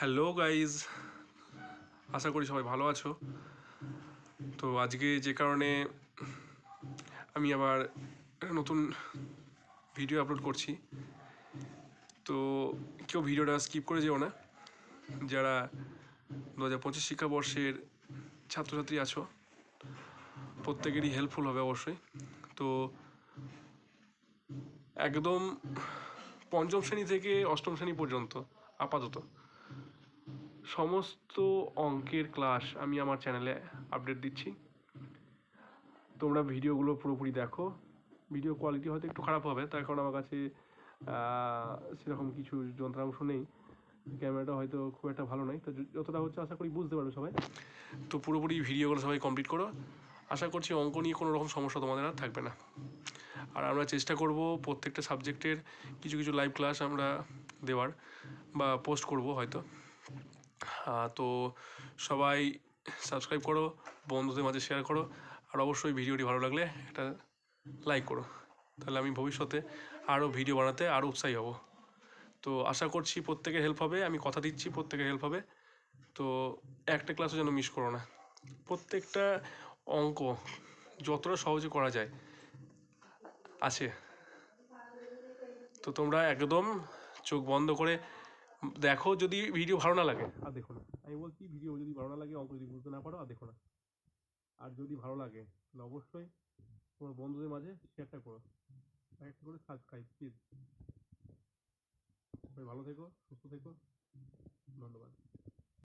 Hello guys, আশা করি সবাই ভালো আছো। তো আজকে যে কারণে আমি আবার একটা নতুন ভিডিও আপলোড করছি, তো কেউ ভিডিওটা স্কিপ করে যেও না। যারা 2025 শিক্ষাবর্ষের ছাত্রছাত্রী আছো প্রত্যেকেরই হেল্পফুল হবে অবশ্যই। তো একদম পঞ্চম শ্রেণী থেকে অষ্টম শ্রেণী পর্যন্ত আপাতত সমস্ত অঙ্কের ক্লাস আমি আমার চ্যানেলে আপডেট দিচ্ছি। তোমরা ভিডিওগুলো পুরোপুরি দেখো। ভিডিও কোয়ালিটি হয়তো একটু খারাপ হবে, তার কারণ আমার কাছে সেরকম কিছু যন্ত্রাংশ নেই, ক্যামেরাটা হয়তো খুব একটা ভালো নয়। তো যতটা হচ্ছে আশা করি বুঝতে পারবে সবাই। তো পুরোপুরি ভিডিওগুলো সবাই কমপ্লিট করো। আশা করছি অঙ্ক নিয়ে কোনো রকম সমস্যা তোমাদের আর থাকবে না। আর আমরা চেষ্টা করব প্রত্যেকটা সাবজেক্টের কিছু কিছু লাইভ ক্লাস আমরা দেওয়ার বা পোস্ট করব হয়তো। তো সবাই সাবস্ক্রাইব করো, বন্ধুদের মাঝে শেয়ার করো, আর অবশ্যই ভিডিওটি ভালো লাগলে একটা লাইক করো। তাহলে আমি ভবিষ্যতে আরও ভিডিও বানাতে আরও উৎসাহী হব। তো আশা করছি প্রত্যেকের হেল্প হবে, আমি কথা দিচ্ছি প্রত্যেকের হেল্প হবে। তো একটা ক্লাসও যেন মিস করো না। প্রত্যেকটা অঙ্ক যতটা সহজে করা যায় আছে। তো তোমরা একদম চোখ বন্ধ করে দেখো। যদি ভিডিও ভালো না লাগে আর দেখো না, আমি বলছি ভিডিও যদি ভালো না লাগে, অঙ্ক যদি বুঝতে না পারো আর দেখো না। আর যদি ভালো লাগে তাহলে অবশ্যই তোমার বন্ধুদের মাঝে শেয়ারটা করো, একটা করে সাবস্ক্রাইব প্লিজ। ভালো থেকো, সুস্থ থেকো, ধন্যবাদ।